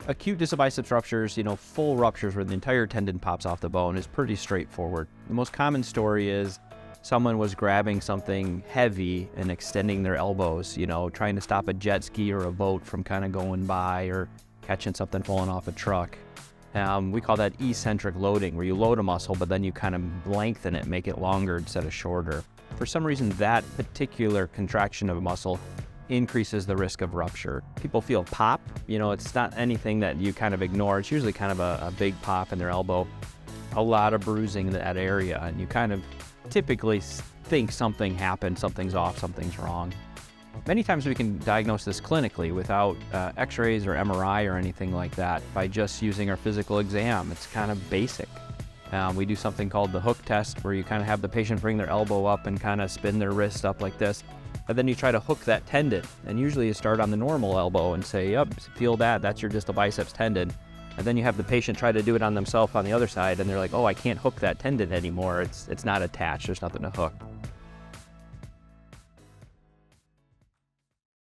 Acute distal biceps ruptures, full ruptures where the entire tendon pops off the bone is pretty straightforward. The most common story is someone was grabbing something heavy and extending their elbows, trying to stop a jet ski or a boat from kind of going by, or catching something falling off a truck. We call that eccentric loading, where you load a muscle, but then you kind of lengthen it, make it longer instead of shorter. For some reason, that particular contraction of a muscle increases the risk of rupture. People feel pop, it's not anything that you kind of ignore. It's usually kind of a big pop in their elbow, a lot of bruising in that area, and you kind of typically think something happened, something's off, something's wrong. Many times we can diagnose this clinically without x-rays or MRI or anything like that by just using our physical exam. It's kind of basic. We do something called the hook test, where you kind of have the patient bring their elbow up and kind of spin their wrist up like this. And then you try to hook that tendon. And usually you start on the normal elbow and say, yep, feel that, that's your distal biceps tendon. And then you have the patient try to do it on themselves on the other side, and they're like, oh, I can't hook that tendon anymore. It's not attached, there's nothing to hook.